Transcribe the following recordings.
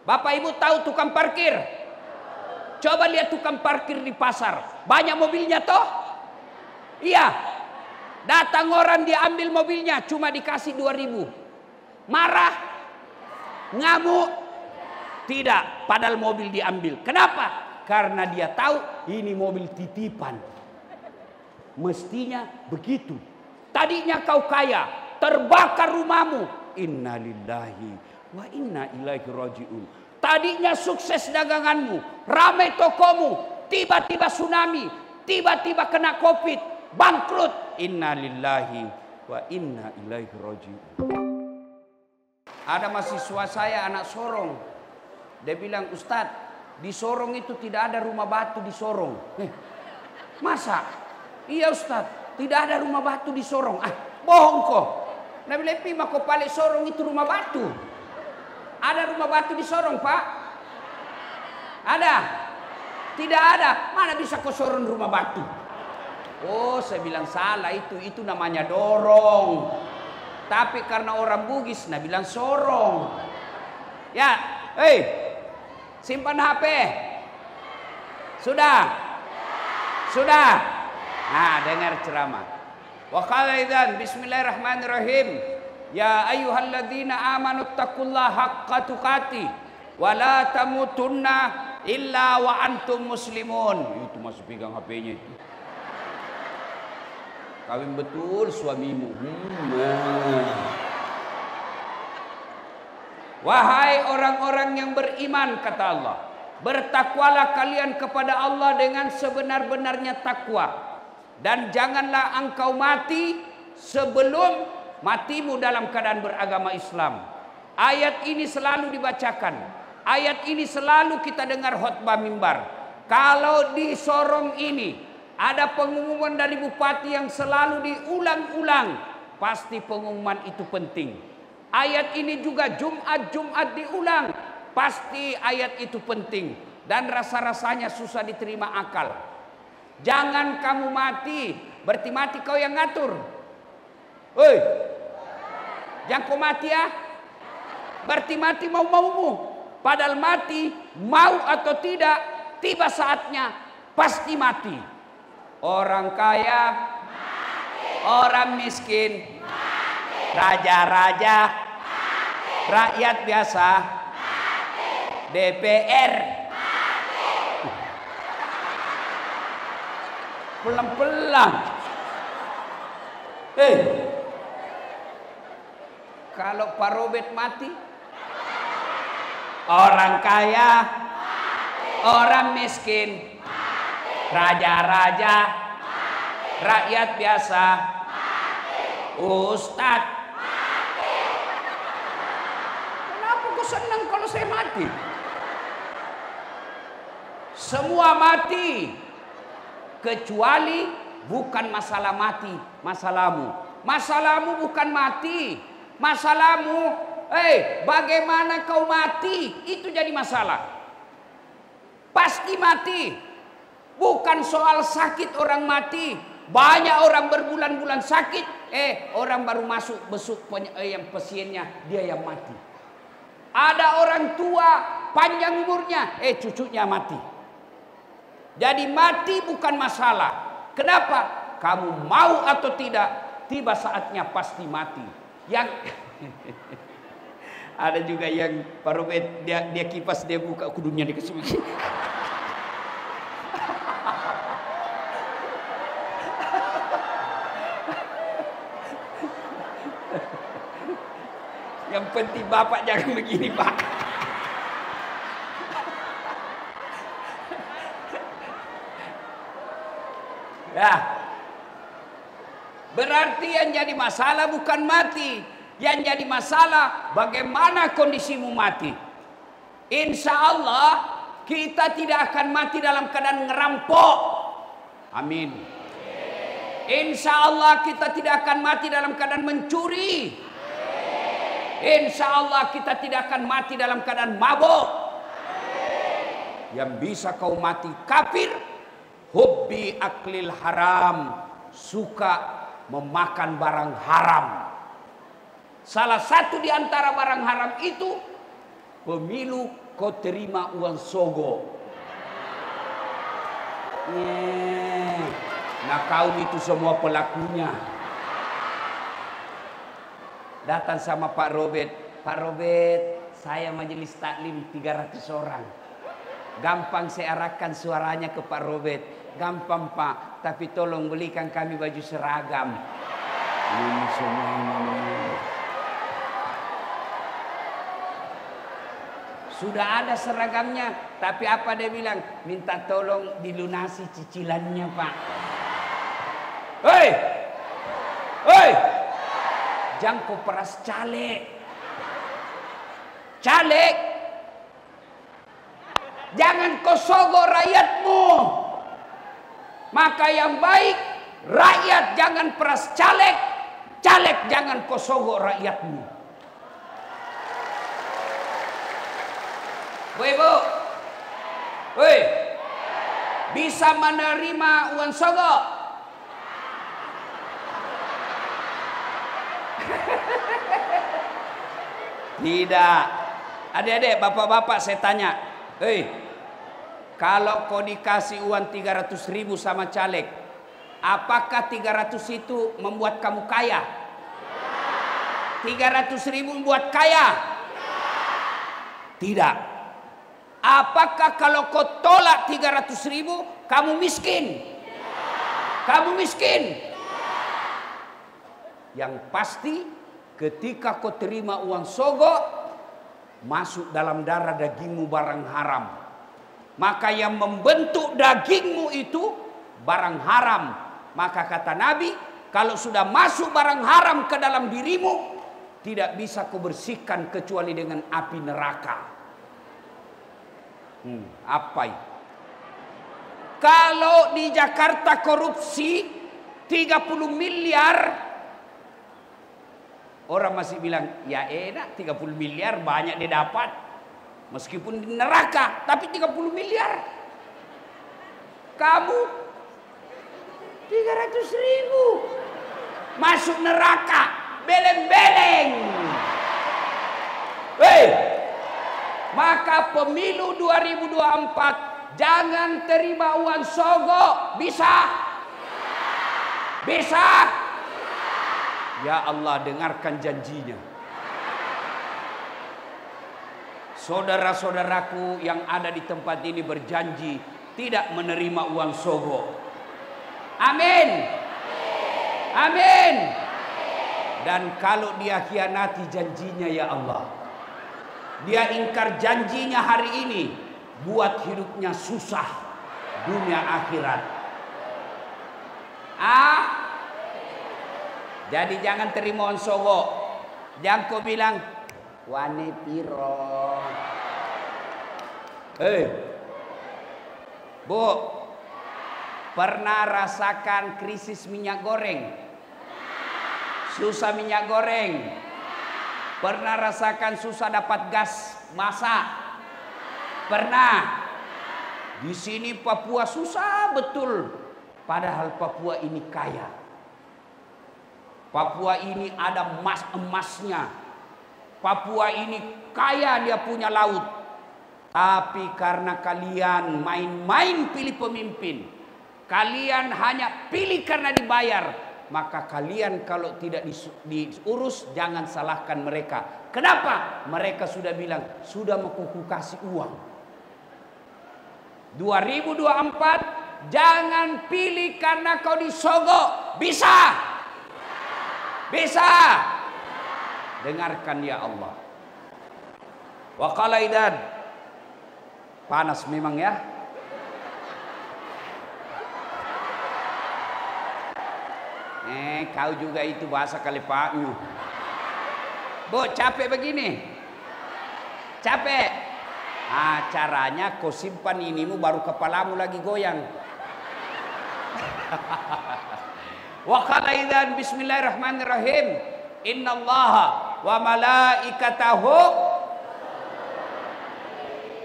Bapak Ibu tahu tukang parkir? Coba lihat tukang parkir di pasar. Banyak mobilnya toh? Iya. Datang orang dia ambil mobilnya cuma dikasih 2.000. Marah? Ngamuk? Tidak, padahal mobil diambil. Kenapa? Karena dia tahu ini mobil titipan. Mestinya begitu. Tadinya kau kaya, terbakar rumahmu. Innalillahi wa inna ilaihi raji'un. Tadinya sukses daganganmu, ramai tokomu, tiba-tiba tsunami, tiba-tiba kena Covid, bangkrut. Innalillahi wa inna ilaihi raji'un. Ada mahasiswa saya anak Sorong. Dia bilang, Ustadz, di Sorong itu tidak ada rumah batu di Sorong. Masa? Iya Ustadz, tidak ada rumah batu di Sorong. Bohong kok. Nabi Lepi mako pale Sorong itu rumah batu. Ada rumah batu di Sorong, Pak? Ada? Tidak ada. Mana bisa ke Sorong rumah batu? Oh, saya bilang salah itu namanya dorong. Tapi karena orang Bugis, nah bilang Sorong. Ya, simpan HP. Sudah? Sudah? Nah, dengar ceramah. Wa qala idzan bismillahirrahmanirrahim. Ya ayyuhalladzina amanu taqullaha haqqa tuqatih wa la tamutunna illa wa antum muslimun. Itu masih pegang HP-nya itu. Kawin betul suamimu. Wahai orang-orang yang beriman, kata Allah, bertakwalah kalian kepada Allah dengan sebenar-benarnya takwa, dan janganlah engkau mati sebelum matimu dalam keadaan beragama Islam. Ayat ini selalu dibacakan. Ayat ini selalu kita dengar khutbah mimbar. Kalau di Sorong ini ada pengumuman dari bupati yang selalu diulang-ulang, pasti pengumuman itu penting. Ayat ini juga Jumat diulang, pasti ayat itu penting. Dan rasa-rasanya susah diterima akal. Jangan kamu mati, berarti mati kau yang ngatur. Hei, jangan kau mati ya. Berarti mati mau-maumu. Padahal mati, mau atau tidak, tiba saatnya pasti mati. Orang kaya, mati. Orang miskin, mati. Raja-raja, mati. Rakyat biasa, mati. DPR, mati. Pelan-pelan. Kalau Pak Robert mati, orang kaya, mati. Orang miskin, raja-raja, rakyat biasa, Ustadz. Kenapa kau senang kalau saya mati? Semua mati, kecuali bukan masalah mati, masalahmu. Masalahmu bukan mati, masalahmu, bagaimana kau mati, itu jadi masalah. Pasti mati. Bukan soal sakit orang mati. Banyak orang berbulan-bulan sakit. Orang baru masuk besuk yang pasiennya, dia yang mati. Ada orang tua panjang umurnya, cucunya mati. Jadi mati bukan masalah. Kenapa? Kamu mau atau tidak, tiba saatnya pasti mati. Yang ada juga yang Pak Robert, dia kipas, dia buka kudunya dikasih. Yang penting bapak jangan begini, Pak. Ya. Berarti yang jadi masalah bukan mati. Yang jadi masalah bagaimana kondisimu mati. Insya Allah kita tidak akan mati dalam keadaan ngerampok. Amin. Insya Allah kita tidak akan mati dalam keadaan mencuri. Insya Allah kita tidak akan mati dalam keadaan mabuk. Yang bisa kau mati kafir, hubbi aklil haram, suka memakan barang haram. Salah satu di antara barang haram itu pemilu kau terima uang sogo. Nah kau itu semua pelakunya. Datang sama Pak Robert. Pak Robert, saya majelis taklim 300 orang. Gampang saya arahkan suaranya ke Pak Robert. Gampang Pak, tapi tolong belikan kami baju seragam. Ini semua ini. Sudah ada seragamnya, tapi apa dia bilang? Minta tolong dilunasi cicilannya Pak. Hei! Hei! Jangan kau peras caleg. Caleg! Jangan kau sogok rakyatmu. Maka yang baik, rakyat jangan peras caleg. Caleg jangan kau sogok rakyatmu. Bu, woi, bisa menerima uang sogok? Tidak. Adik-adik, bapak-bapak saya tanya, kalau kau dikasih uang 300.000 sama caleg, apakah 300 itu membuat kamu kaya? 300.000 membuat kaya? Tidak. Apakah kalau kau tolak 300.000 kamu miskin? Kamu miskin? Yang pasti ketika kau terima uang sogok, masuk dalam darah dagingmu barang haram. Maka yang membentuk dagingmu itu barang haram. Maka kata Nabi, kalau sudah masuk barang haram ke dalam dirimu, tidak bisa kau bersihkan kecuali dengan api neraka. Apa itu? Kalau di Jakarta korupsi 30 miliar, orang masih bilang, ya enak 30 miliar banyak dia dapat. Meskipun di neraka, tapi 30 miliar. Kamu 300.000 masuk neraka, beleng-beleng. Maka pemilu 2024 jangan terima uang sogok. Bisa? Bisa? Ya Allah, dengarkan janjinya. Saudara-saudaraku yang ada di tempat ini berjanji tidak menerima uang sogok. Amin. Amin. Dan kalau dia khianati janjinya, ya Allah, dia ingkar janjinya hari ini, buat hidupnya susah dunia akhirat. Jadi jangan terima uang sogok. Jangan kau bilang wani piro. Bu, pernah rasakan krisis minyak goreng? Susah minyak goreng. Pernah rasakan susah dapat gas masak? Pernah. Di sini Papua susah betul. Padahal Papua ini kaya. Papua ini ada emasnya. Papua ini kaya, dia punya laut. Tapi karena kalian main-main pilih pemimpin, kalian hanya pilih karena dibayar, maka kalian kalau tidak diurus jangan salahkan mereka. Kenapa? Mereka sudah bilang, sudah mau kuku kasih uang. 2024 jangan pilih karena kau disogok. Bisa. Bisa. Dengarkan ya Allah. Wa qala idan. Panas memang ya. Kau juga itu bahasa Kalepaknya. Bu, capek begini. Capek. Caranya kau simpan inimu baru kepalamu lagi goyang. Wa qala idzan bismillahirrahmanirrahim. Innallaha wa malaikatahu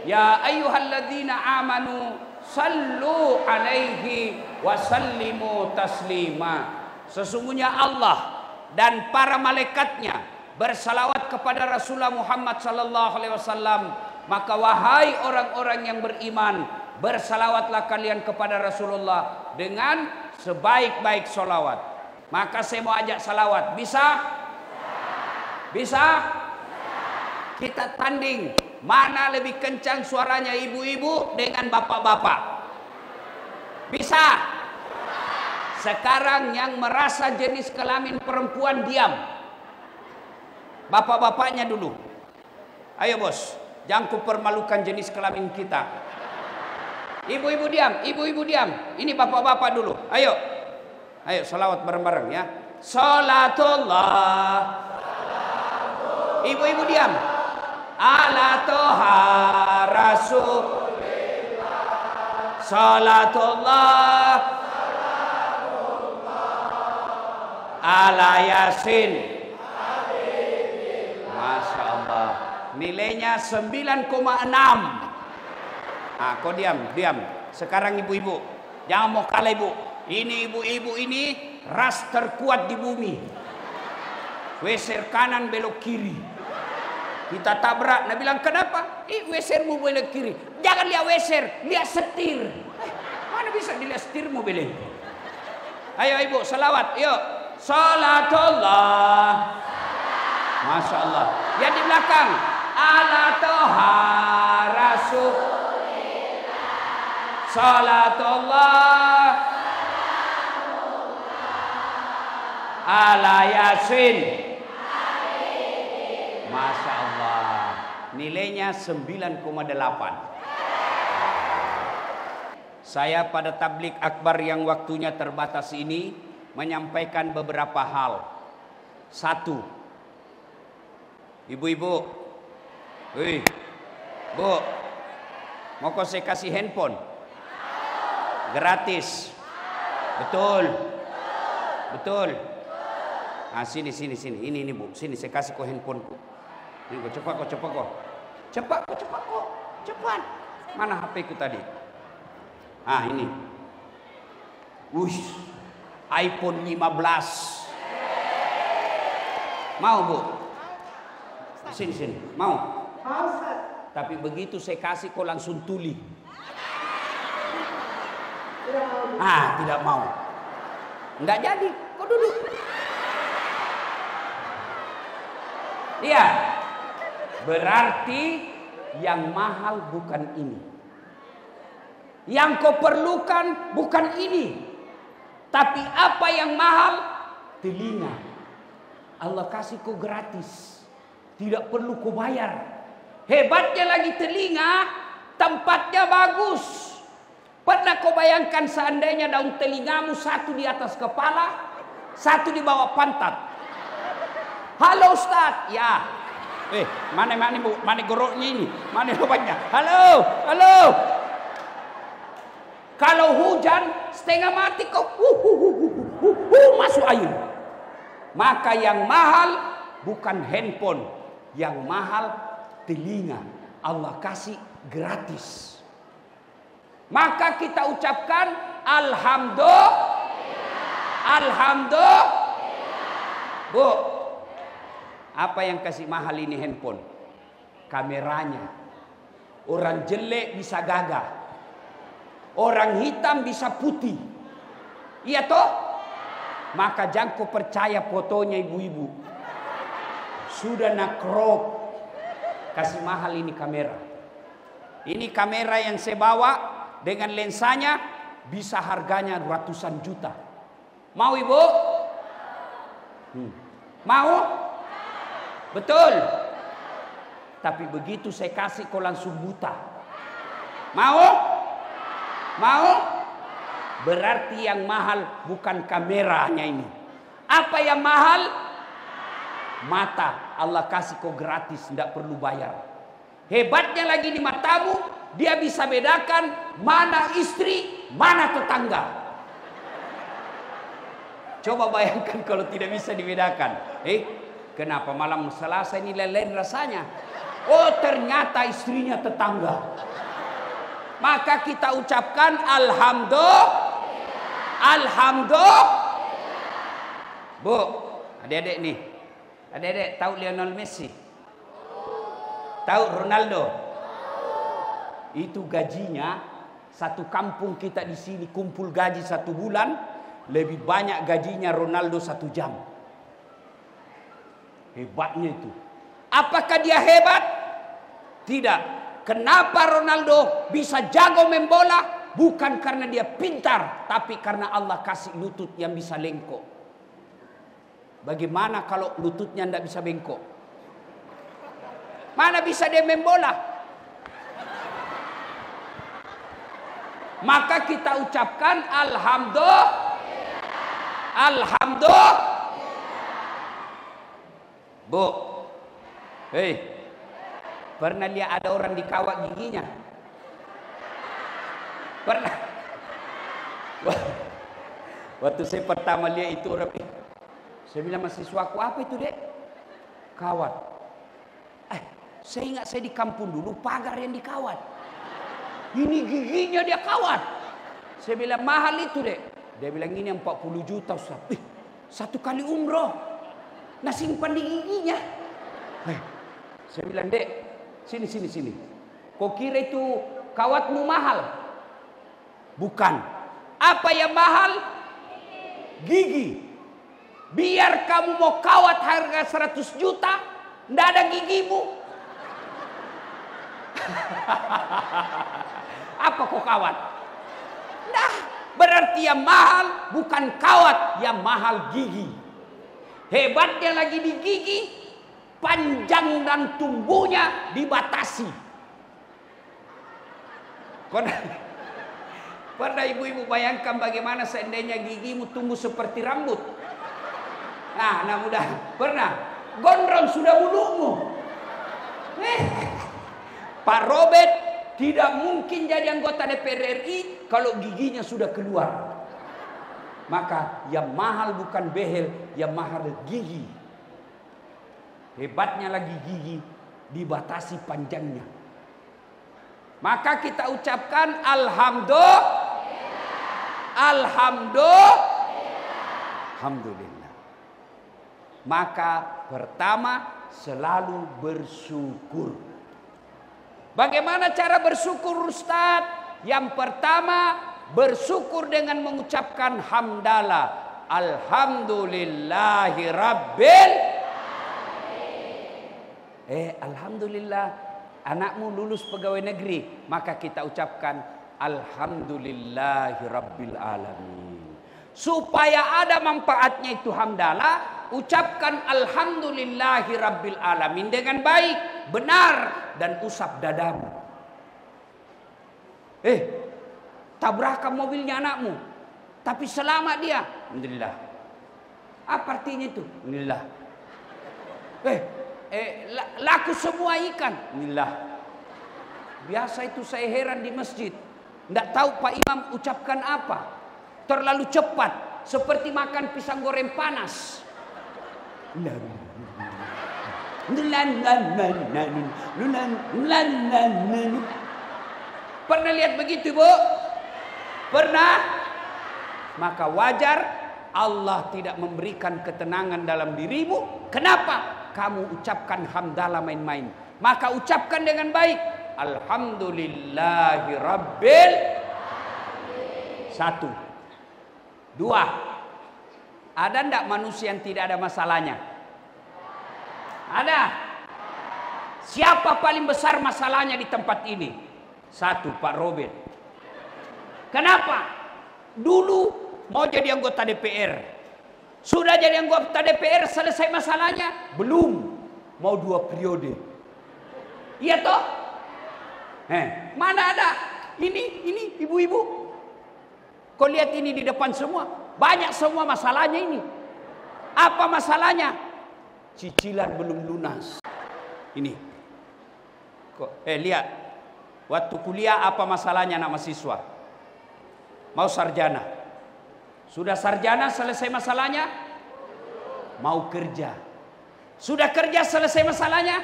ya ayyuhalladzina amanu sallu alaihi wa sallimu taslima. Sesungguhnya Allah dan para malaikatnya bersalawat kepada Rasulullah Muhammad sallallahu alaihi wasallam Maka wahai orang-orang yang beriman, bersalawatlah kalian kepada Rasulullah dengan sebaik-baik solawat. Maka saya mau ajak salawat. Bisa? Bisa? Kita tanding. Mana lebih kencang suaranya ibu-ibu dengan bapak-bapak? Bisa? Sekarang yang merasa jenis kelamin perempuan diam. Bapak-bapaknya dulu. Ayo bos, jangan kupermalukan jenis kelamin kita. Ibu-ibu diam, ibu-ibu diam. Ini bapak-bapak dulu. Ayo. Ayo salawat bareng-bareng ya. Salatullah. Ibu-ibu diam. Ala toha rasulillah. Salatullah. Ala Yasin. Masya Allah. Nilainya 9,6. Ah, kau diam, diam. Sekarang ibu-ibu, jangan mau kalah ibu. Ini ibu-ibu ini ras terkuat di bumi. Weser kanan belok kiri. Kita tabrak. Nah bilang kenapa? Wesermu belok kiri. Jangan lihat weser, lihat setir. Mana bisa dilihat setir mobilnya? Ayo ibu, salawat. Yuk. Salatullah. Masya Allah. Yang di belakang. Ala toha rasul. Salatullah ala Yasin. Masya Allah. Nilainya 9,8. Saya pada tablik akbar yang waktunya terbatas ini menyampaikan beberapa hal. Satu, ibu-ibu, bu, mau kau saya kasih handphone? Gratis. Betul. Betul. Ah, sini. Ini bu. Sini saya kasih kau handphoneku. Ini kau cepat kau. Cepat. Mana HP ku tadi? Ah, ini. Wush. iPhone 15. Mau bu? Sini. Mau? Tapi begitu saya kasih kau langsung tuli. Tidak mau. Enggak jadi, kau duduk. Iya. Berarti yang mahal bukan ini. Yang kau perlukan bukan ini. Tapi apa yang mahal? Telinga. Allah kasih kau gratis. Tidak perlu kau bayar. Hebatnya lagi telinga, tempatnya bagus. Pernah kau bayangkan seandainya daun telingamu satu di atas kepala, satu di bawah pantat. Halo Ustaz, ya. Mana bu? Mana goroknya ini? Mana lubangnya? Halo. Kalau hujan setengah mati kau masuk air. Maka yang mahal bukan handphone, yang mahal telinga. Allah kasih gratis. Maka kita ucapkan Alhamdulillah. Bu, apa yang kasih mahal ini handphone? Kameranya. Orang jelek bisa gagah. Orang hitam bisa putih. Iya toh? Maka jangan kau percaya fotonya ibu-ibu. Sudah nak crop. Kasih mahal ini kamera. Ini kamera yang saya bawa. Dengan lensanya bisa harganya ratusan juta. Mau ibu? Mau? Betul. Tapi begitu saya kasih kau langsung buta. Mau? Berarti yang mahal bukan kameranya ini. Apa yang mahal? Mata. Allah kasih kau gratis, tidak perlu bayar. Hebatnya lagi di matamu, dia bisa bedakan mana istri, mana tetangga. Coba bayangkan kalau tidak bisa dibedakan. Kenapa malam Selasa ini lain rasanya? Oh, ternyata istrinya tetangga. Maka kita ucapkan Alhamdulillah. Bu, adik-adik nih. Adik-adik tahu Lionel Messi? Tahu Ronaldo? itu gajinya satu kampung kita di sini kumpul gaji 1 bulan lebih banyak gajinya Ronaldo 1 jam. Hebatnya itu. Apakah dia hebat? Tidak. Kenapa Ronaldo bisa jago main bola? Bukan karena dia pintar, tapi karena Allah kasih lutut yang bisa lengkok. Bagaimana kalau lututnya tidak bisa bengkok? Mana bisa dia main bola? Maka kita ucapkan alhamdulillah. Alhamdulillah. Bu, hei, pernah lihat ada orang dikawat giginya? Pernah? Waktu saya pertama lihat itu orang, saya bilang mahasiswaku, apa itu dek? Kawat. Saya ingat saya di kampung dulu pagar yang dikawat. Ini giginya dia kawat. Saya bilang mahal itu dek. Dia bilang ini 40 juta Ustaz. 1 kali umroh. Nah simpan di giginya. Saya bilang dek, sini. Kau kira itu kawatmu mahal? Bukan. Apa yang mahal? Gigi. Biar kamu mau kawat harga 100 juta, ndak ada gigimu. Apa kau kawat? Nah, berarti yang mahal bukan kawat, yang mahal gigi. Hebatnya lagi di gigi, panjang dan tumbuhnya dibatasi. Pernah ibu-ibu bayangkan bagaimana seandainya gigimu tumbuh seperti rambut? Nah mudah. Pernah? Gondrong sudah bulumu. Pak Robert tidak mungkin jadi anggota DPR RI kalau giginya sudah keluar. Maka yang mahal bukan behel, yang mahal gigi. Hebatnya lagi gigi dibatasi panjangnya. Maka kita ucapkan alhamdulillah. Alhamdulillah. Maka pertama selalu bersyukur. Bagaimana cara bersyukur Ustaz? Yang pertama bersyukur dengan mengucapkan hamdalah. Alhamdulillahi rabbil. Alhamdulillah anakmu lulus pegawai negeri, maka kita ucapkan alhamdulillahi rabbil alamin. Supaya ada manfaatnya itu hamdalah, ucapkan alhamdulillahi rabbil alamin dengan baik, benar, dan usap dadamu. Tabrakan mobilnya anakmu, tapi selamat dia, alhamdulillah. Apa artinya itu? Alhamdulillah. Laku semua ikan, alhamdulillah. Biasa itu saya heran di masjid, tidak tahu Pak Imam ucapkan apa, terlalu cepat, seperti makan pisang goreng panas. Pernah lihat begitu, Bu? Pernah? Maka wajar Allah tidak memberikan ketenangan dalam dirimu. Kenapa? Kamu ucapkan hamdalah main-main. Maka ucapkan dengan baik. Alhamdulillahi rabbil. 1. 2. Ada ndak manusia yang tidak ada masalahnya? Ada. Siapa paling besar masalahnya di tempat ini? 1, Pak Robert. Kenapa? Dulu mau jadi anggota DPR. Sudah jadi anggota DPR, selesai masalahnya? Belum. Mau 2 periode. Iya toh? Mana ada? Ini ibu-ibu. Kau lihat ini di depan semua. Banyak semua masalahnya ini. Apa masalahnya? Cicilan belum lunas. Ini. Lihat. Waktu kuliah apa masalahnya anak mahasiswa? Mau sarjana. Sudah sarjana selesai masalahnya? Mau kerja. Sudah kerja selesai masalahnya?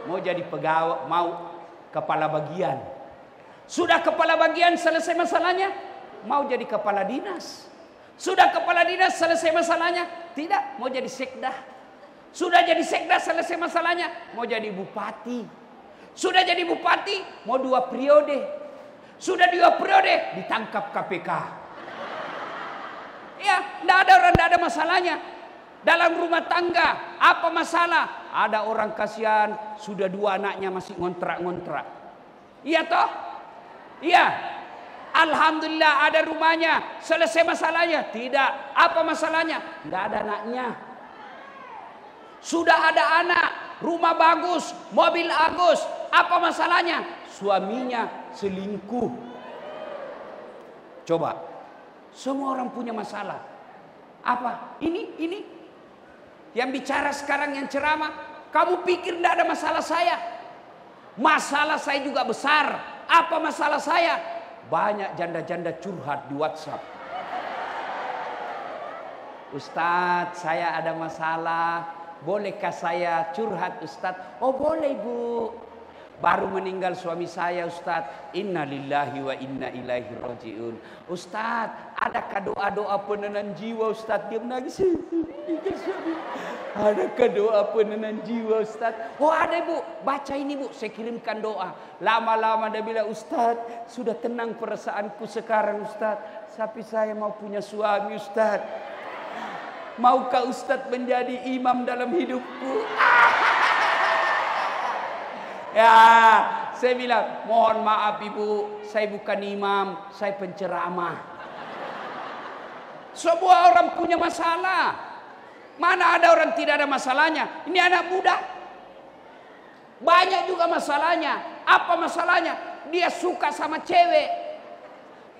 Mau jadi pegawai, mau kepala bagian. Sudah kepala bagian selesai masalahnya? Mau jadi kepala dinas. Sudah kepala dinas selesai masalahnya? Tidak, mau jadi sekda. Sudah jadi sekda selesai masalahnya? Mau jadi bupati. Sudah jadi bupati, mau 2 periode. Sudah 2 periode, ditangkap KPK. Ya, tidak ada masalahnya. Dalam rumah tangga, apa masalah? Ada orang kasihan, sudah 2 anaknya masih ngontrak-ngontrak. Iya toh? Iya. Alhamdulillah ada rumahnya, selesai masalahnya. Tidak. Apa masalahnya? Tidak ada anaknya. Sudah ada anak, rumah bagus, mobil bagus. Apa masalahnya? Suaminya selingkuh. Coba. Semua orang punya masalah. Apa? Ini. Yang bicara sekarang yang ceramah. Kamu pikir tidak ada masalah saya? Masalah saya juga besar. Apa masalah saya? Banyak janda-janda curhat di WhatsApp. Ustadz, saya ada masalah. Bolehkah saya curhat, Ustadz? Oh boleh, Bu. Baru meninggal suami saya, Ustadz. Innalillahi wa inna ilaihi rajiun. Ustadz, adakah doa-doa penenang jiwa, Ustadz? Dia menangis. Adakah doa penenang jiwa, Ustadz? Oh ada, Bu. Baca ini, Bu. Saya kirimkan doa. Lama-lama dia bilang, Ustadz, sudah tenang perasaanku sekarang, Ustadz. Tapi saya mau punya suami, Ustadz. Maukah Ustadz menjadi imam dalam hidupku? Ya, saya bilang, mohon maaf Ibu, saya bukan imam, saya penceramah. Semua orang punya masalah. Mana ada orang tidak ada masalahnya? Ini anak muda. Banyak juga masalahnya. Apa masalahnya? Dia suka sama cewek.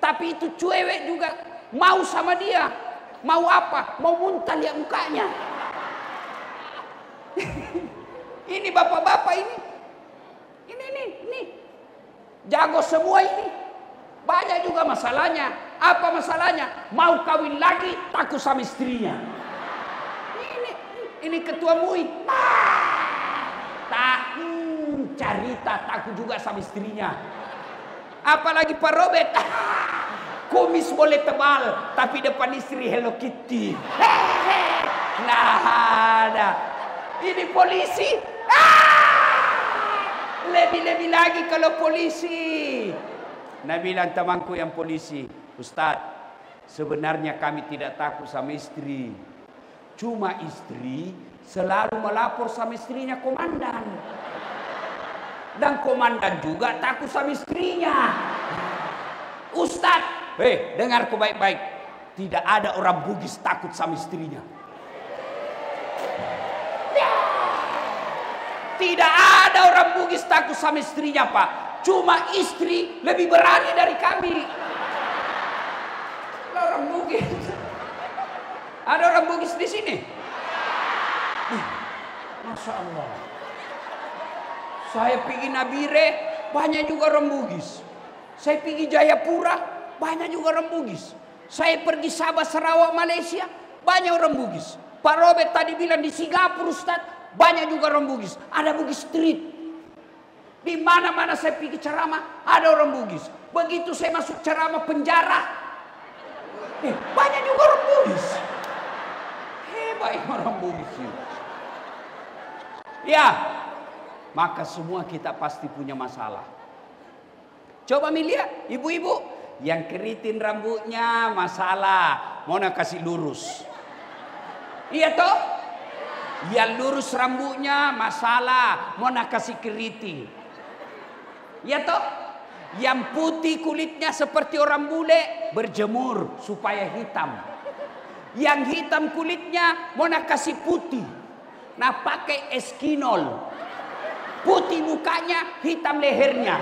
Tapi itu cewek juga mau sama dia. Mau apa? Mau muntah lihat mukanya. Ini bapak-bapak ini. Ini. Jago semua ini. Banyak juga masalahnya. Apa masalahnya? Mau kawin lagi takut sama istrinya. Ini ketua MUI. Carita takut juga sama istrinya. Apalagi Pak Robert. Kumis boleh tebal, tapi depan istri Hello Kitty. Nah ada. Ini polisi. Lebih-lebih lagi kalau polisi. Nah bilang temanku yang polisi, Ustadz, sebenarnya kami tidak takut sama istri. Cuma istri selalu melapor sama istrinya komandan. Dan komandan juga takut sama istrinya. Ustadz, dengarku baik-baik. Tidak ada orang Bugis takut sama istrinya. Tidak ada orang Bugis takut sama istrinya, Pak. Cuma istri lebih berani dari kami. Orang Bugis. Ada orang Bugis di sini? Masya Allah. Saya pergi Nabire, banyak juga orang Bugis. Saya pergi Jayapura, banyak juga orang Bugis. Saya pergi Sabah, Sarawak, Malaysia, banyak orang Bugis. Pak Robert tadi bilang di Singapura, Ustaz, banyak juga orang Bugis. Ada Bugis Street. Di mana-mana saya pergi ceramah, ada orang Bugis. Begitu saya masuk ceramah penjara, banyak juga orang Bugis. Hebat orang Bugis. Ya, maka semua kita pasti punya masalah. Coba lihat, ibu-ibu yang keriting rambutnya masalah, mau nak kasih lurus. Iya toh? Yang lurus rambutnya masalah, mau nak kasih keriting. Iya toh? Yang putih kulitnya seperti orang bule, berjemur supaya hitam. Yang hitam kulitnya mau nak kasih putih. Nah pakai eskinol. Putih mukanya, hitam lehernya.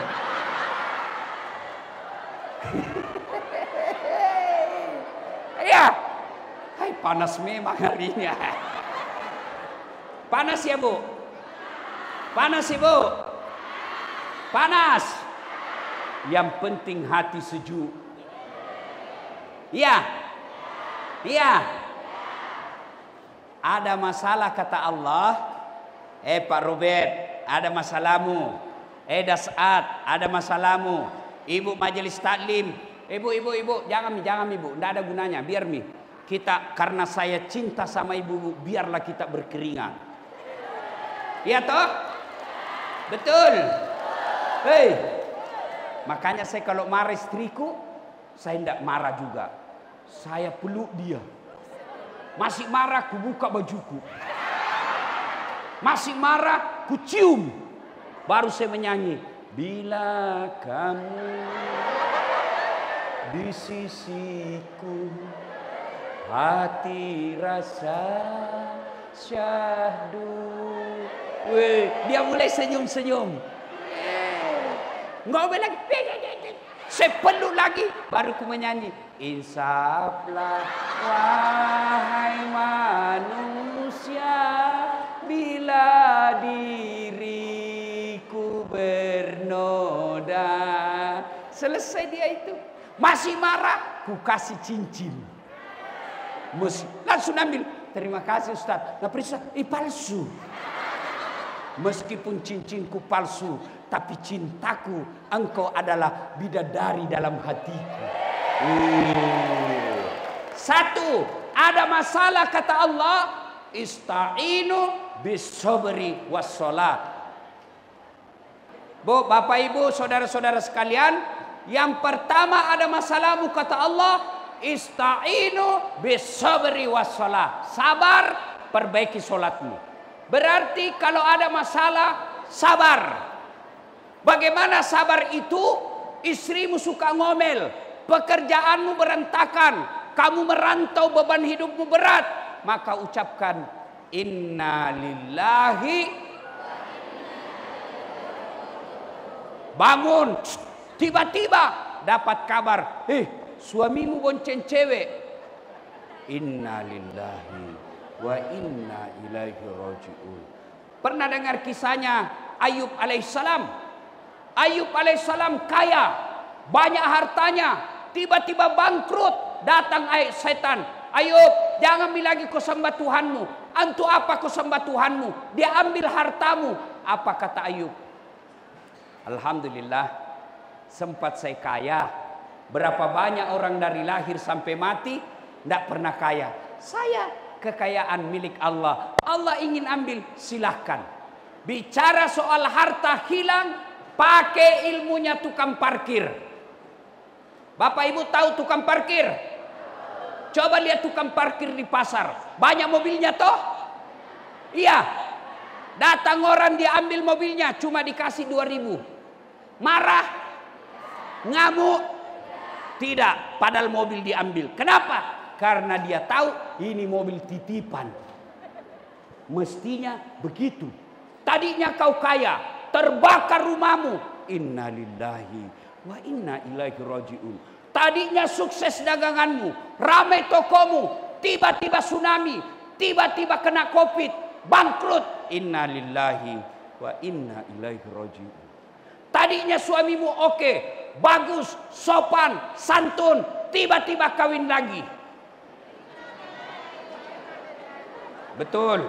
Ya, hai panas memang hari ini. Panas ya Bu? Panas Ibu? Panas. Yang penting hati sejuk. Iya. Iya. Ada masalah kata Allah. Pak Robert, ada masalahmu. Dasat, ada masalahmu. Ibu majelis taklim, ibu, jangan ibu, tidak ada gunanya. Biar kita, karena saya cinta sama ibu, biarlah kita berkeringat. Iya toh? Betul. Hei, makanya saya kalau marah istriku, saya tidak marah juga. Saya peluk dia. Masih marah, ku buka bajuku. Masih marah, ku cium. Baru saya menyanyi. Bila kamu di sisiku, hati rasa syahdu. Weh, dia mulai senyum-senyum. Enggak boleh lagi. Saya peluk lagi, baru ku menyanyi. Insaflah wahai manusia, bila diriku bernoda. Selesai dia itu. Masih marah, ku kasih cincin. Langsung ambil. Terima kasih Ustaz. Nah periksa, palsu. Meskipun cincinku palsu, tapi cintaku, engkau adalah bidadari dalam hatiku. Satu, ada masalah kata Allah, ista'inu bis-sabri was-shalah. Bu, Bapak Ibu, saudara-saudara sekalian, yang pertama ada masalahmu kata Allah, ista'inu bis-sabri was-shalah. Sabar, perbaiki salatmu. Berarti kalau ada masalah, sabar. Bagaimana sabar itu? Istrimu suka ngomel, pekerjaanmu berantakan, kamu merantau, beban hidupmu berat, maka ucapkan inna lillahi. Bangun, tiba-tiba dapat kabar, suamimu bonceng cewek. Inna lillahi wa inna ilaihi raji'un. Pernah dengar kisahnya Ayub alaihissalam? Ayub alaihissalam kaya, banyak hartanya, tiba-tiba bangkrut. Datang setan, Ayub, jangan ambil lagi kau sembah Tuhanmu. Antu apa kau sembah Tuhanmu? Dia ambil hartamu. Apa kata Ayub? Alhamdulillah, sempat saya kaya. Berapa banyak orang dari lahir sampai mati tidak pernah kaya. Saya kekayaan milik Allah. Allah ingin ambil, silahkan. Bicara soal harta hilang, pakai ilmunya tukang parkir. Bapak Ibu tahu tukang parkir? Coba lihat tukang parkir di pasar. Banyak mobilnya toh? Iya. Datang orang, dia ambil mobilnya, cuma dikasih 2.000. Marah? Ngamuk? Tidak, padahal mobil diambil. Kenapa? Karena dia tahu ini mobil titipan. Mestinya begitu. Tadinya kau kaya, terbakar rumahmu. Inna lillahi wa inna ilaihi raji'un. Tadinya sukses daganganmu, ramai tokomu, tiba-tiba tsunami, tiba-tiba kena Covid, bangkrut. Inna lillahi wa inna ilaihi raji'un. Tadinya suamimu oke, bagus, sopan, santun, tiba-tiba kawin lagi. Betul.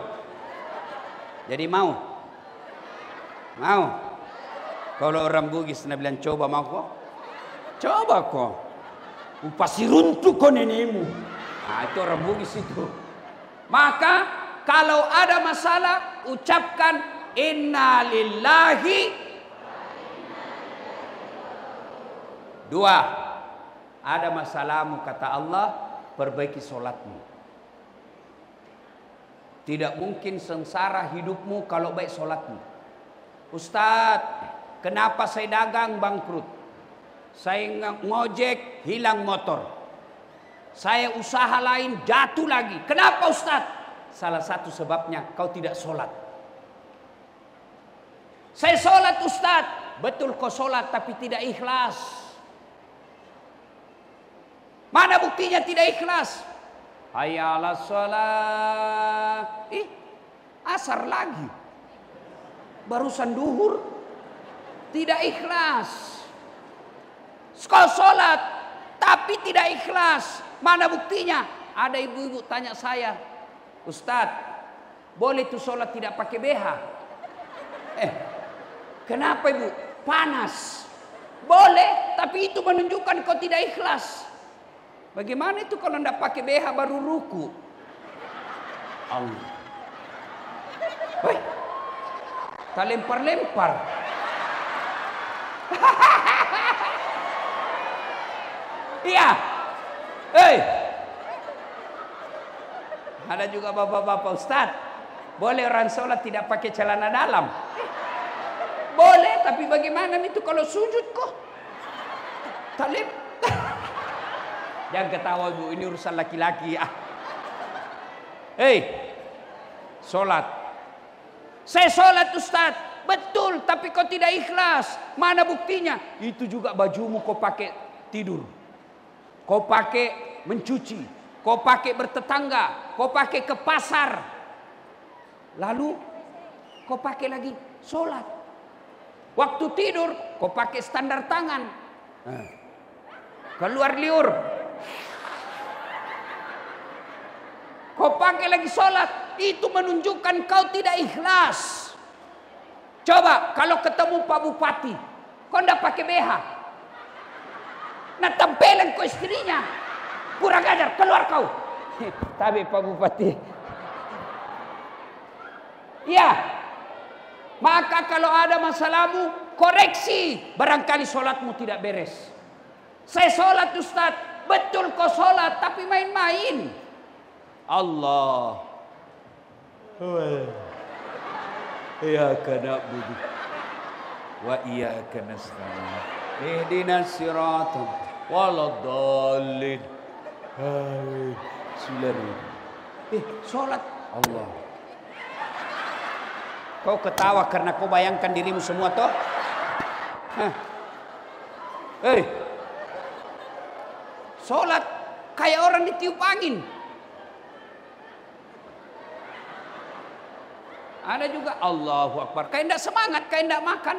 Jadi mau? Kalau orang Bugis nak bilang coba mau kok? Coba kok. Pasti runtuh kau nenekmu. Nah, itu orang Bugis itu. Maka kalau ada masalah, ucapkan inna lillahi. Dua, ada masalahmu kata Allah, perbaiki sholatmu. Tidak mungkin sengsara hidupmu kalau baik sholatmu. Ustadz, kenapa saya dagang bangkrut? Saya ngojek hilang motor. Saya usaha lain jatuh lagi. Kenapa Ustadz? Salah satu sebabnya kau tidak sholat. Saya sholat Ustadz. Betul kau sholat tapi tidak ikhlas. Mana buktinya tidak ikhlas? Hayya 'alas shalah. Asar lagi. Barusan duhur. Tidak ikhlas. Kau sholat tapi tidak ikhlas. Mana buktinya? Ada ibu-ibu tanya saya, Ustadz, boleh tuh sholat tidak pakai BH? Kenapa ibu? Panas. Boleh, tapi itu menunjukkan kau tidak ikhlas. Bagaimana itu kalau tidak pakai BH baru ruku? Allah. Tak lempar-lempar. Iya. Hei. Ada juga bapak-bapak Ustaz. Boleh orang sholat tidak pakai celana dalam? Boleh, tapi bagaimana itu kalau sujud kok? Talib. Jangan ketawa Bu, ini urusan laki-laki ya. Hei, sholat. Saya sholat Ustaz. Betul, tapi kau tidak ikhlas. Mana buktinya? Itu juga bajumu kau pakai tidur. Kau pakai mencuci. Kau pakai bertetangga. Kau pakai ke pasar. Lalu kau pakai lagi sholat. Waktu tidur kau pakai standar tangan. Keluar liur. Kau pakai lagi sholat. Itu menunjukkan kau tidak ikhlas. Coba kalau ketemu Pak Bupati, kau ndak pakai BH. Nah tempelan kau istrinya. Kurang ajar, keluar kau. Tapi Pak Bupati. Ya. Maka kalau ada masalahmu, koreksi. Barangkali sholatmu tidak beres. Saya sholat Ustaz. Betul kau sholat, tapi main-main. Allah. Iyyaka na'budu wa iyyaka nasta'in. Ihdinas siratal waladdallin. Salat Allah. Kau ketawa karena kau bayangkan dirimu semua toh? Salat kayak orang ditiup angin. Ada juga Allahu Akbar. Kayak tidak semangat, kayak tidak makan.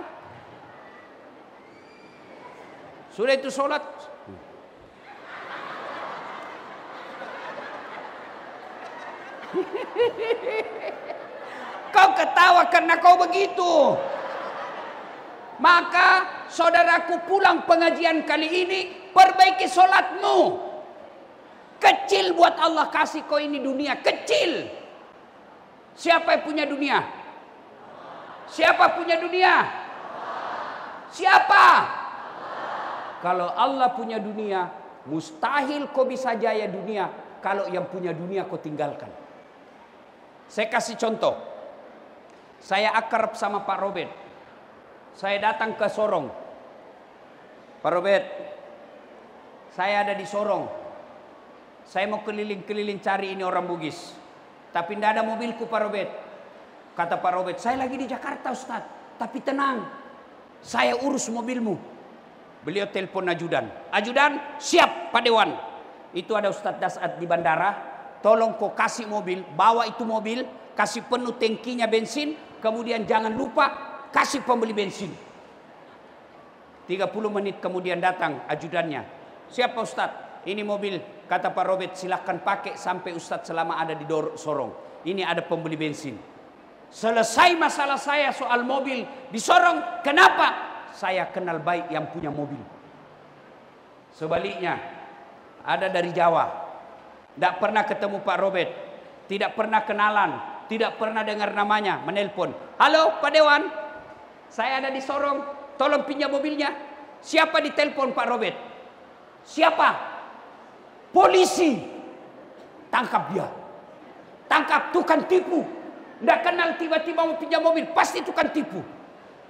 Sudah itu sholat. Kau ketawa karena kau begitu. Maka saudaraku pulang pengajian kali ini, perbaiki sholatmu. Kecil buat Allah kasih kau ini dunia, kecil. Siapa yang punya dunia? Siapa punya dunia? Siapa? Kalau Allah punya dunia, mustahil kau bisa jaya dunia. Kalau yang punya dunia kau tinggalkan. Saya kasih contoh. Saya akrab sama Pak Robert. Saya datang ke Sorong. Pak Robert, saya ada di Sorong. Saya mau keliling-keliling cari ini orang Bugis. Tapi tidak ada mobilku Pak Robert. Kata Pak Robert, saya lagi di Jakarta Ustaz. Tapi tenang, saya urus mobilmu. Beliau telepon ajudan. Ajudan, siap Pak Dewan. Itu ada Ustaz Dasat di bandara. Tolong kau kasih mobil, bawa itu mobil, kasih penuh tangkinya bensin. Kemudian jangan lupa kasih pembeli bensin. 30 menit kemudian datang ajudannya. Siapa Ustaz? Ini mobil, kata Pak Robert, silahkan pakai sampai Ustadz selama ada di Sorong. Ini ada pembeli bensin. Selesai masalah saya soal mobil di Sorong. Kenapa? Saya kenal baik yang punya mobil. Sebaliknya, ada dari Jawa. Tidak pernah ketemu Pak Robert. Tidak pernah kenalan. Tidak pernah dengar namanya. Menelpon. Halo Pak Dewan. Saya ada di Sorong. Tolong pinjam mobilnya. Siapa ditelepon Pak Robert? Siapa? Polisi. Tangkap dia. Tangkap, tukang tipu. Tidak kenal tiba-tiba mau pinjam mobil. Pasti tukang tipu.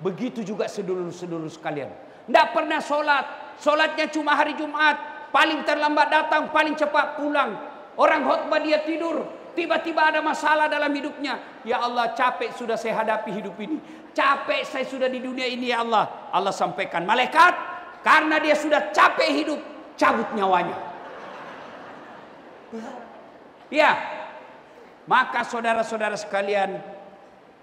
Begitu juga sedulur-sedulur sekalian. Tidak pernah sholat. Sholatnya cuma hari Jumat. Paling terlambat datang, paling cepat pulang. Orang khotbah dia tidur. Tiba-tiba ada masalah dalam hidupnya. Ya Allah, capek sudah saya hadapi hidup ini. Capek saya sudah di dunia ini ya Allah. Allah sampaikan, malaikat, karena dia sudah capek hidup, cabut nyawanya. Ya, maka saudara-saudara sekalian,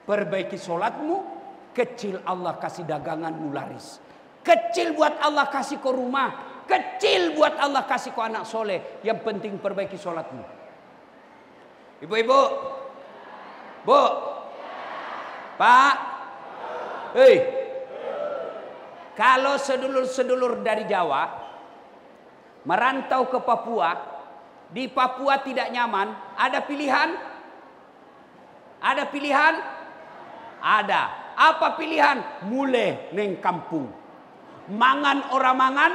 perbaiki sholatmu. Kecil Allah kasih daganganmu laris. Kecil buat Allah kasih kau rumah. Kecil buat Allah kasih kau anak soleh. Yang penting perbaiki sholatmu. Ibu-ibu, Bu, Pak, hei, kalau sedulur-sedulur dari Jawa merantau ke Papua, di Papua tidak nyaman, ada pilihan? Ada pilihan? Ada. Apa pilihan? Mulai neng kampung. Mangan orang mangan,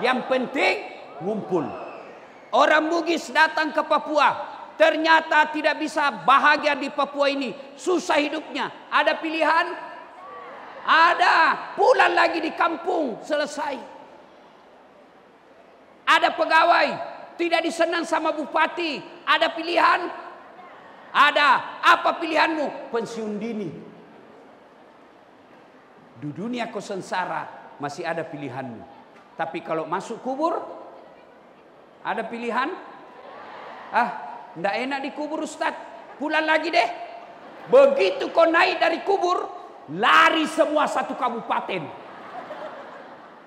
yang penting ngumpul. Orang Bugis datang ke Papua, ternyata tidak bisa bahagia di Papua ini, susah hidupnya. Ada pilihan? Ada. Pulang lagi di kampung, selesai. Ada pegawai, tidak disenang sama bupati, ada pilihan? Ada. Apa pilihanmu? Pensiun dini. Di dunia kau sengsara, masih ada pilihanmu. Tapi kalau masuk kubur, ada pilihan? Ndak enak di kubur Ustaz. Pulang lagi deh. Begitu kau naik dari kubur, lari semua satu kabupaten.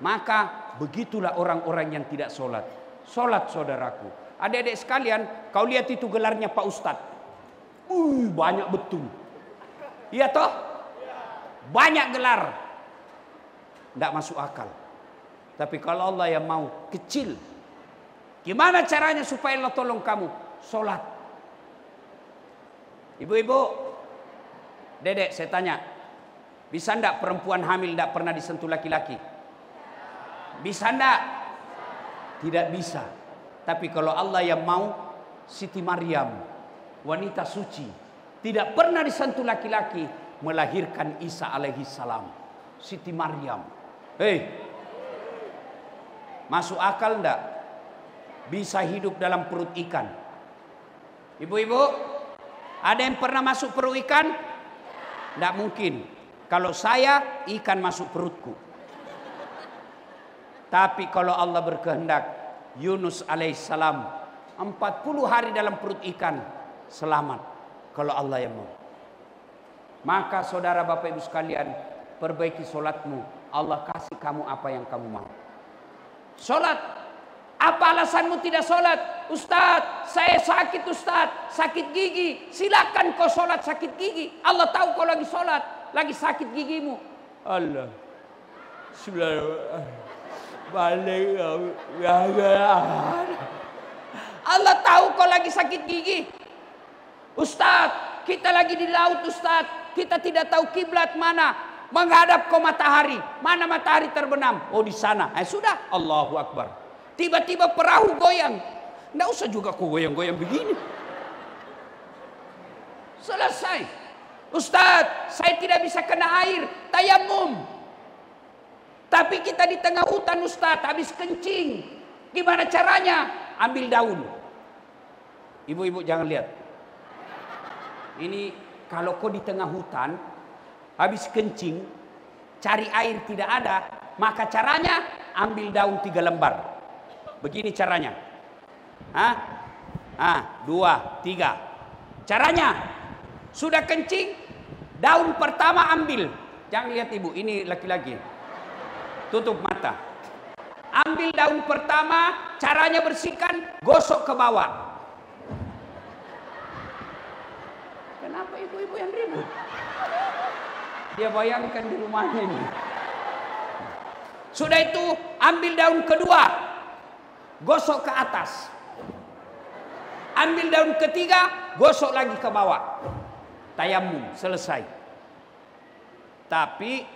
Maka begitulah orang-orang yang tidak sholat. Sholat saudaraku. Adik-adik sekalian, kau lihat itu gelarnya Pak Ustaz. Banyak betul. Iya toh? Banyak gelar. Tidak masuk akal. Tapi kalau Allah yang mau kecil, gimana caranya supaya Allah tolong kamu? Sholat. Ibu-ibu, dedek saya tanya, bisa ndak perempuan hamil ndak pernah disentuh laki-laki? Bisa ndak? Tidak bisa. Tapi kalau Allah yang mau, Siti Maryam, wanita suci, tidak pernah disentuh laki-laki, melahirkan Isa alaihi salam. Siti Maryam. Masuk akal ndak? Bisa hidup dalam perut ikan. Ibu-ibu, ada yang pernah masuk perut ikan? Ndak mungkin. Kalau saya, ikan masuk perutku. Tapi kalau Allah berkehendak, Yunus alaihissalam 40 hari dalam perut ikan, selamat. Kalau Allah yang mau. Maka saudara Bapak Ibu sekalian, perbaiki solatmu. Allah kasih kamu apa yang kamu mau. Solat. Apa alasanmu tidak solat? Ustaz, saya sakit Ustaz, sakit gigi. Silakan kau solat sakit gigi. Allah tahu kau lagi solat, lagi sakit gigimu. Allah. Allah tahu kau lagi sakit gigi. Ustaz, kita lagi di laut Ustaz. Kita tidak tahu kiblat mana. Menghadap ke matahari. Mana matahari terbenam? Oh di sana. Sudah. Allahu Akbar. Tiba-tiba perahu goyang. Nggak usah juga kau goyang-goyang begini. Selesai. Ustaz, saya tidak bisa kena air. Tayamum. Tapi kita di tengah hutan Ustaz. Habis kencing. Gimana caranya? Ambil daun. Ibu-ibu jangan lihat. Ini kalau kau di tengah hutan, habis kencing, cari air tidak ada, maka caranya ambil daun 3 lembar. Begini caranya. 2, 3. Caranya, sudah kencing, daun pertama ambil. Jangan lihat ibu, ini laki-laki. Tutup mata. Ambil daun pertama, caranya bersihkan, gosok ke bawah. Kenapa ibu-ibu yang ribut? Dia bayangkan di rumahnya ini. Sudah itu ambil daun kedua, gosok ke atas. Ambil daun ketiga, gosok lagi ke bawah. Tayamum, selesai. Tapi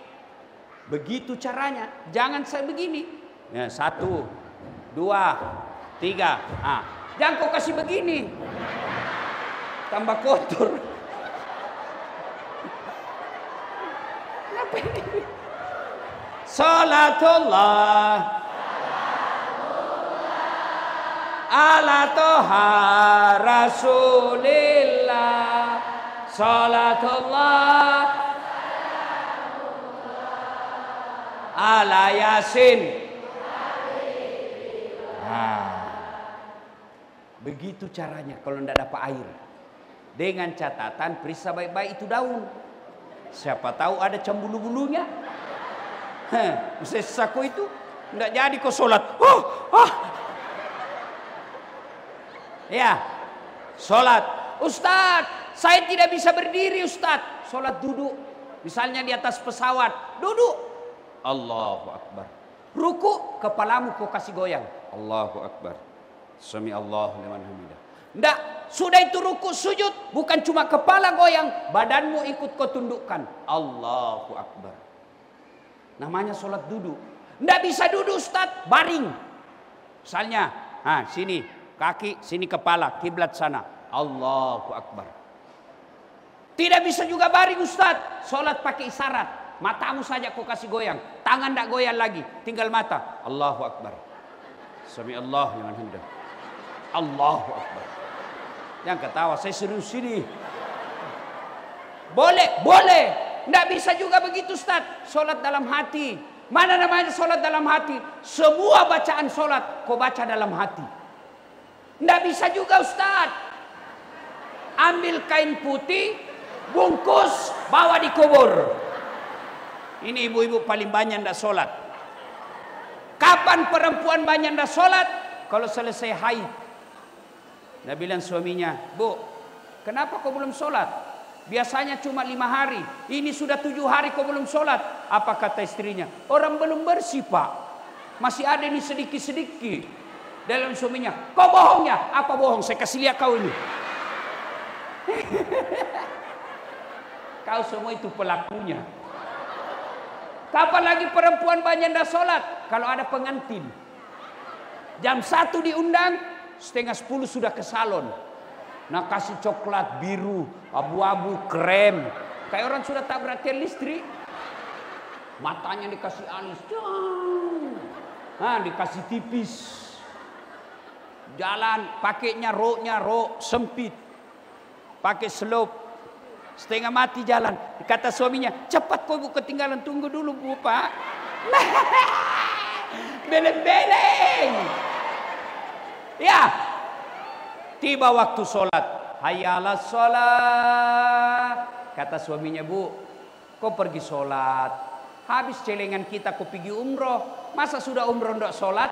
begitu caranya, jangan saya begini. 1, 2, 3. Jangan kau kasih begini, tambah kotor. Salatullah ala toha rasulillah. Salatullah ala yasin. Begitu caranya kalau tidak dapat air. Dengan catatan periksa baik-baik itu daun. Siapa tahu ada cembulu-bulunya. Saku itu enggak jadi kau sholat. Ya, sholat. Ustaz, saya tidak bisa berdiri Ustaz. Sholat duduk. Misalnya di atas pesawat, duduk. Allahu Akbar. Ruku, kepalamu kau kasih goyang. Allahu Akbar. Sami Allahu liman hamidah. Enggak, sudah itu ruku sujud, bukan cuma kepala goyang, badanmu ikut kau tundukkan. Allahu Akbar. Namanya sholat duduk. Nggak bisa duduk Ustaz, baring. Misalnya, sini kaki, sini kepala, kiblat sana. Allahu Akbar. Tidak bisa juga baring Ustaz. Sholat pakai isyarat. Matamu saja kau kasih goyang. Tangan tidak goyang lagi. Tinggal mata. Allahu Akbar. Sami Allah liman hamidah. Allahu Akbar. Jangan ketawa, saya serius sini. Boleh. Tidak bisa juga begitu Ustaz. Sholat dalam hati. Mana namanya sholat dalam hati? Semua bacaan sholat kau baca dalam hati. Tidak bisa juga Ustaz. Ambil kain putih, bungkus, bawa di kubur. Ini ibu-ibu paling banyak tidak sholat. Kapan perempuan banyak tidak sholat? Kalau selesai haid. Dia bilang suaminya, Bu, kenapa kau belum sholat? Biasanya cuma 5 hari. Ini sudah 7 hari kau belum sholat. Apa kata istrinya? Orang belum bersih Pak. Masih ada ini sedikit-sedikit. Dalam suaminya, kau bohongnya. Apa bohong? Saya kasih lihat kau ini. Kau semua itu pelakunya. Kapan lagi perempuan banyak tidak sholat? Kalau ada pengantin. Jam 1 diundang, setengah 10 sudah ke salon. Nah kasih coklat biru, abu-abu, krem. Kayak orang sudah tak perhatian listrik. Matanya dikasih alis. Dikasih tipis. Jalan pakainya rok sempit. Pakai slope. Setengah mati jalan. Kata suaminya, cepat kau Bu ketinggalan. Tunggu dulu Bu Pak. Beleng-beleng. Ya. Tiba waktu sholat. Hayya 'alas sholat. Kata suaminya, Bu, kau pergi sholat. Habis celengan kita kau pergi umroh. Masa sudah umroh tidak sholat?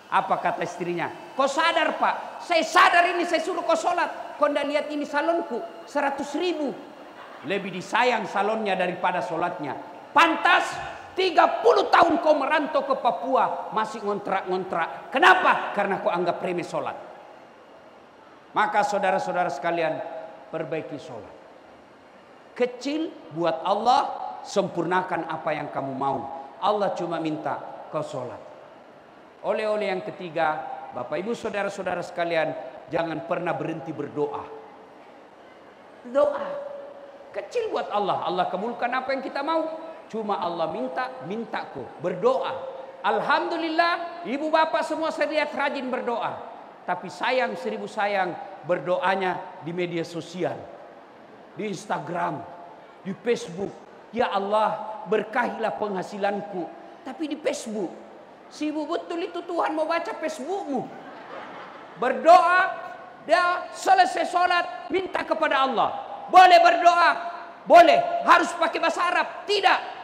Apa kata istrinya? Kau sadar Pak? Saya sadar ini saya suruh kau sholat. Kau tidak lihat ini salonku 100.000. Lebih disayang salonnya daripada sholatnya. Pantas 30 tahun kau merantau ke Papua. Masih ngontrak-ngontrak. Kenapa? Karena kau anggap remeh sholat. Maka saudara-saudara sekalian, perbaiki sholat. Kecil buat Allah, sempurnakan apa yang kamu mau. Allah cuma minta kau sholat. Oleh-oleh yang ketiga, Bapak Ibu saudara-saudara sekalian, jangan pernah berhenti berdoa. Doa kecil buat Allah. Allah kabulkan apa yang kita mau. Cuma Allah mintaku berdoa. Alhamdulillah, ibu bapak semua saya lihat rajin berdoa. Tapi sayang 1000 sayang berdoanya di media sosial. Di Instagram, di Facebook. Ya Allah, berkahilah penghasilanku. Tapi di Facebook, sibuk betul itu Tuhan mau baca Facebookmu. Berdoa, dia selesai sholat, minta kepada Allah. Boleh berdoa, boleh. Harus pakai bahasa Arab? Tidak.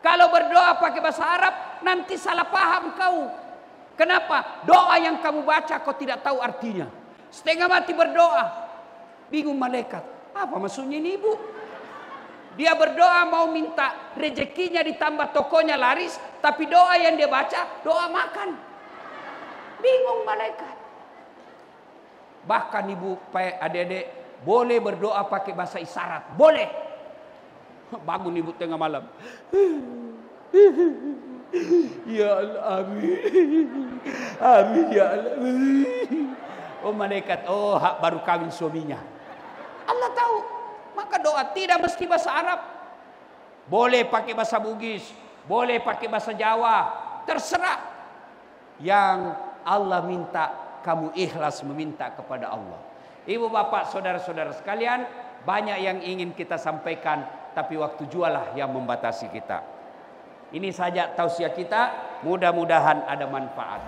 Kalau berdoa pakai bahasa Arab, nanti salah paham kau. Kenapa? Doa yang kamu baca kau tidak tahu artinya. Setengah mati berdoa. Bingung malaikat. Apa maksudnya ini ibu? Dia berdoa mau minta rezekinya ditambah tokonya laris. Tapi doa yang dia baca, doa makan. Bingung malaikat. Bahkan ibu, adik-adik, boleh berdoa pakai bahasa isyarat. Boleh. Bangun ibu tengah malam. Ya Allah, amin. Amin ya Allah. Oh malaikat, baru kawin suaminya. Allah tahu. Maka doa tidak mesti bahasa Arab. Boleh pakai bahasa Bugis, boleh pakai bahasa Jawa, terserah. Yang Allah minta, kamu ikhlas meminta kepada Allah. Ibu bapak, saudara-saudara sekalian, banyak yang ingin kita sampaikan, tapi waktu jualah yang membatasi kita. Ini saja tausiah kita, mudah-mudahan ada manfaat.